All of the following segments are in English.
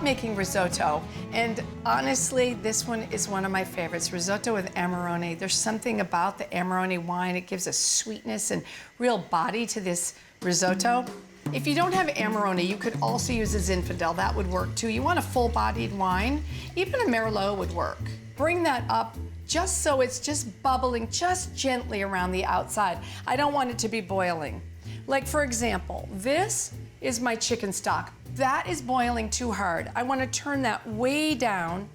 love making risotto, and honestly, this one is one of my favorites, risotto with Amarone. There's something about the Amarone wine. It gives a sweetness and real body to this risotto. If you don't have Amarone, you could also use a Zinfandel. That would work too. You want a full-bodied wine. Even a Merlot would work. Bring that up just so it's just bubbling just gently around the outside. I don't want it to be boiling. Like, for example, this is my chicken stock. That is boiling too hard. I want to turn that way down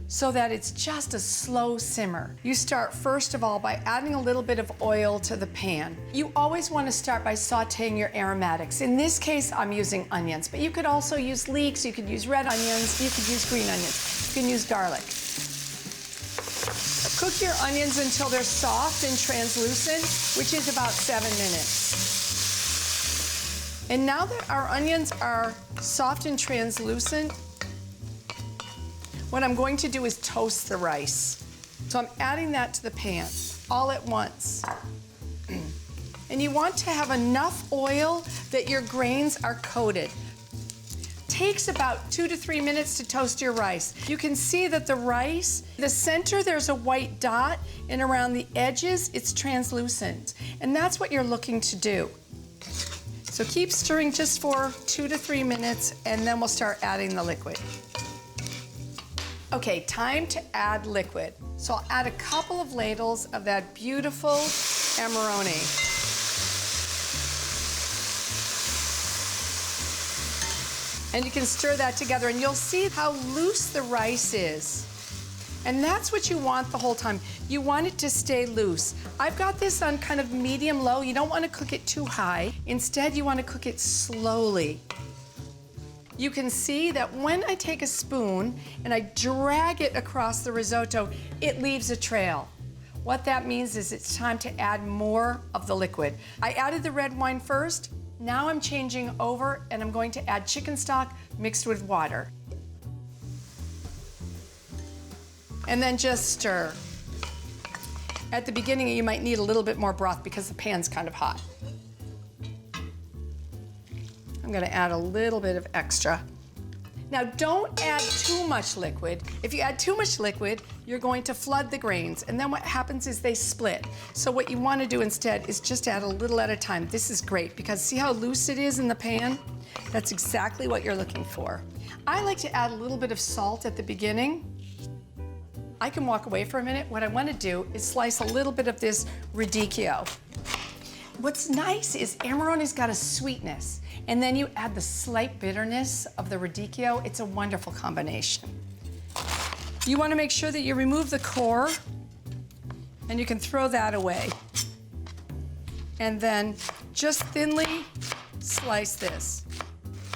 so that it's just a slow simmer. You start first of all by adding a little bit of oil to the pan. You always want to start by sauteing your aromatics. In this case, I'm using onions, but you could also use leeks, you could use red onions, you could use green onions, you can use garlic. Cook your onions until they're soft and translucent, which is about 7 minutes. And now that our onions are soft and translucent, what I'm going to do is toast the rice. So I'm adding that to the pan all at once. And you want to have enough oil that your grains are coated. Takes about 2 to 3 minutes to toast your rice. You can see that the rice, the center, there's a white dot, and around the edges, it's translucent. And that's what you're looking to do. So keep stirring just for 2 to 3 minutes, and then we'll start adding the liquid. Okay, time to add liquid. So I'll add a couple of ladles of that beautiful Amarone. And you can stir that together, and you'll see how loose the rice is. And that's what you want the whole time. You want it to stay loose. I've got this on kind of medium-low. You don't want to cook it too high. Instead, you want to cook it slowly. You can see that when I take a spoon and I drag it across the risotto, it leaves a trail. What that means is it's time to add more of the liquid. I added the red wine first. Now I'm changing over and I'm going to add chicken stock mixed with water. And then just stir. At the beginning, you might need a little bit more broth because the pan's kind of hot. I'm gonna add a little bit of extra. Now, don't add too much liquid. If you add too much liquid, you're going to flood the grains, and then what happens is they split. So what you wanna do instead is just add a little at a time. This is great because see how loose it is in the pan? That's exactly what you're looking for. I like to add a little bit of salt at the beginning. I can walk away for a minute. What I want to do is slice a little bit of this radicchio. What's nice is Amarone's got a sweetness, and then you add the slight bitterness of the radicchio. It's a wonderful combination. You want to make sure that you remove the core, and you can throw that away. And then just thinly slice this.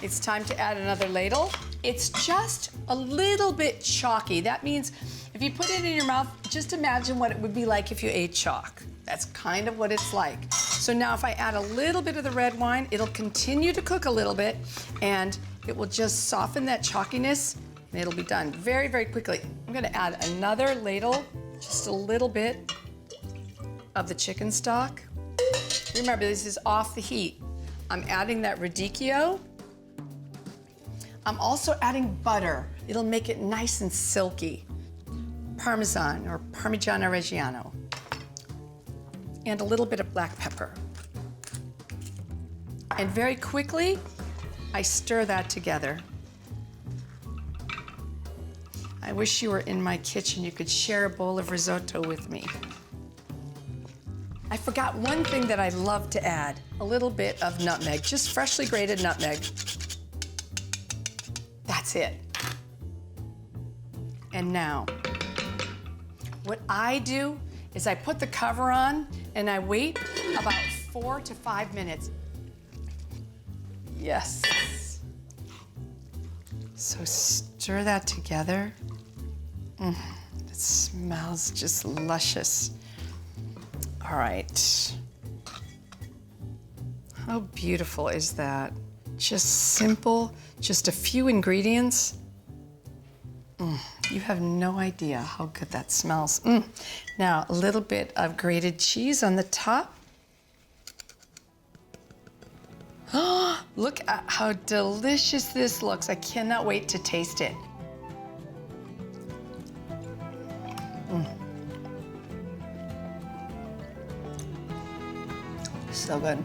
It's time to add another ladle. It's just a little bit chalky. That means if you put it in your mouth, just imagine what it would be like if you ate chalk. That's kind of what it's like. So now if I add a little bit of the red wine, it'll continue to cook a little bit, and it will just soften that chalkiness, and it'll be done very, very quickly. I'm gonna add another ladle, just a little bit of the chicken stock. Remember, this is off the heat. I'm adding that radicchio. I'm also adding butter. It'll make it nice and silky. Parmesan or Parmigiano Reggiano. And a little bit of black pepper. And very quickly, I stir that together. I wish you were in my kitchen. You could share a bowl of risotto with me. I forgot one thing that I love to add, a little bit of nutmeg, just freshly grated nutmeg. That's it. And now, what I do is I put the cover on and I wait about 4 to 5 minutes. Yes. So stir that together. It smells just luscious. All right. How beautiful is that? Just simple, just a few ingredients. You have no idea how good that smells. Now, a little bit of grated cheese on the top. Look at how delicious this looks. I cannot wait to taste it. So good.